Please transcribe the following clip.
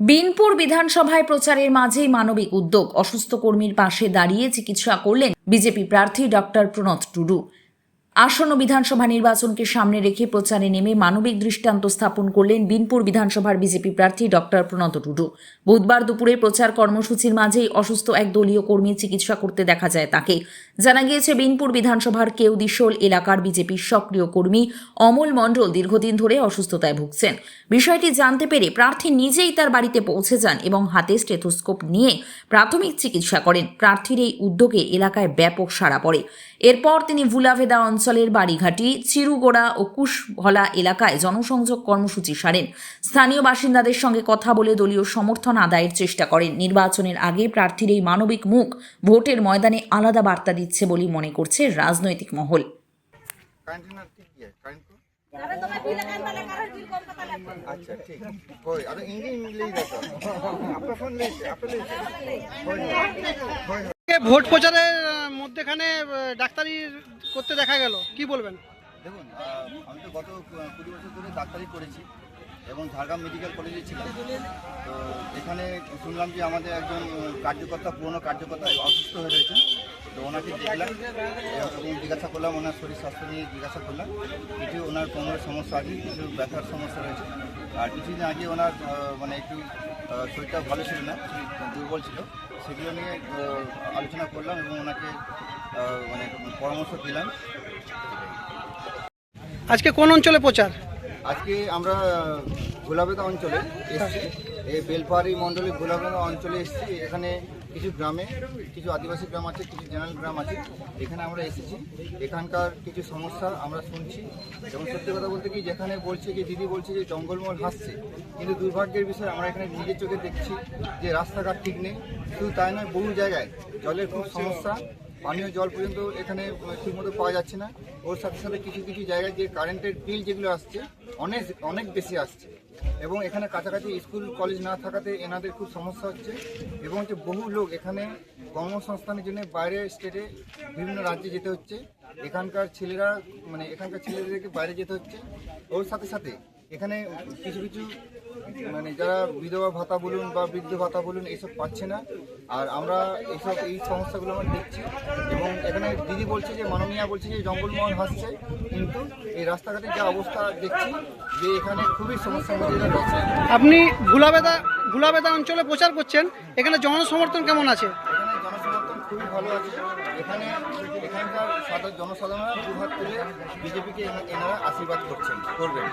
বিনপুর বিধানসভায় প্রচারের মাঝেই মানবিক উদ্যোগ। অসুস্থ কর্মীর পাশে দাঁড়িয়ে চিকিৎসা করলেন বিজেপি প্রার্থী ডক্টর প্রণত টুডু। আসন্ন বিধানসভা নির্বাচনকে সামনে রেখে প্রচারে নেমে মানবিক দৃষ্টান্ত স্থাপন করলেন বিনপুর বিধানসভার বিজেপি প্রার্থী ডক্টর প্রণত টুডু। বুধবার দুপুরে প্রচার কর্মসূচির মাঝেই অসুস্থ এক দলীয় কর্মী চিকিৎসা করতে দেখা যায় তাকে। জানা গিয়েছে, বিনপুর বিধানসভার কেউদিশোল এলাকার বিজেপির সক্রিয় কর্মী অমল মণ্ডল দীর্ঘদিন ধরে অসুস্থতায় ভুগছেন। বিষয়টি জানতে পেরে প্রার্থী নিজেই তার বাড়িতে পৌঁছে যান এবং হাতে স্টেথোস্কোপ নিয়ে প্রাথমিক চিকিৎসা করেন। প্রার্থীর এই উদ্যোগে এলাকায় ব্যাপক সাড়া পড়ে। এরপর তিনি ভুলাভেদা অঞ্চলের বাড়িঘাটি, চিরুগোড়া ও কুশভলা এলাকায় জনসংযোগ কর্মসূচি সারেন। স্থানীয় বাসিন্দাদের সঙ্গে কথা বলে দলীয় সমর্থন আদায়ের চেষ্টা করেন। নির্বাচনের আগে প্রার্থীর এই মানবিক মুখ ভোটের ময়দানে আলাদা বার্তা দিচ্ছে বলে মনে করছে রাজনৈতিক মহল। अच्छा ठीक होय आता इंग्लिश ले जातो आपला फोन ले होय ভোট প্রচারের মধ্যখানে ডাক্তারি করতে দেখা গেল, কি বলবেন? দেখুন, আমি তো গত 20 বছর ধরে ডাক্তারি করেছি এবং ঝাড়গ্রাম মেডিকেল কলেজে ছিলাম। তো এখানে শুনলাম যে আমাদের একজন কার্যকর্তা, পুরনো কার্যকর্তা অসুস্থ হয়ে রয়েছেন। তো ওনাকে দেখলাম এবং জিজ্ঞাসা করলাম, ওনার শরীর স্বাস্থ্য নিয়ে জিজ্ঞাসা করলাম। কিছু ওনার কোমরের সমস্যা আছে, কিছু ব্যথার সমস্যা রয়েছে, আর কিছুদিন আগে ওনার মানে একটু শরীরটা ভালো ছিল না, দুর্বল ছিল। সেগুলো নিয়ে আলোচনা করলাম এবং ওনাকে মানে পরামর্শ দিলাম। আজকে কোন অঞ্চলে প্রচার? আজকে আমরা ভুলাভেদা অঞ্চলে এসেছি, এই বেলপাহাড়ি মণ্ডলী ভুলাভেদা অঞ্চলে এসেছি। এখানে কিছু গ্রামে, কিছু আদিবাসী গ্রাম আছে, কিছু জেনারেল গ্রাম আছে, এখানে আমরা এসেছি। এখানকার কিছু সমস্যা আমরা শুনছি এবং সত্যি কথা বলতে কি, যেখানে বলছে যে দিদি বলছে যে জঙ্গলমহল হাসছে, কিন্তু দুর্ভাগ্যের বিষয় আমরা এখানে নিজের চোখে দেখছি যে রাস্তাঘাট ঠিক নেই। শুধু তাই নয়, বহু জায়গায় জলের খুব সমস্যা, পানীয় জল পর্যন্ত এখানে ঠিকমতো পাওয়া যাচ্ছে না। ওর সাথে সাথে কিছু কিছু জায়গায় যে কারেন্টের বিল যেগুলো আসছে অনেক বেশি আসছে এবং এখানে কাছাকাছি স্কুল কলেজ না থাকাতে এনাদের খুব সমস্যা হচ্ছে এবং হচ্ছে বহু লোক এখানে কর্মসংস্থানের জন্য বাইরে স্টেটে বিভিন্ন রাজ্যে যেতে হচ্ছে। এখানকার ছেলেদেরকে বাইরে যেতে হচ্ছে। ওর সাথে সাথে এখানে কিছু কিছু মানে যারা বিধবা ভাতা বলুন বা বৃদ্ধ ভাতা বলুন এইসব পাচ্ছে না। আর আমরা এই সমস্যাগুলো আমরা দেখছি এবং এখানে দিদি বলছে যে মাননীয়া বলছে যে জঙ্গলমহল হাসছে, কিন্তু এই রাস্তাঘাটের যা অবস্থা দেখছি যে এখানে খুবই সমস্যার মধ্যে রয়েছে। আপনি ভুলাভেদা অঞ্চলে প্রচার করছেন, এখানে জনসমর্থন কেমন আছে? এখানে জনসমর্থন খুবই ভালো আছে। এখানকার জনসাধারণরা দুহাত তুলে বিজেপিকে এনারা আশীর্বাদ করবেন।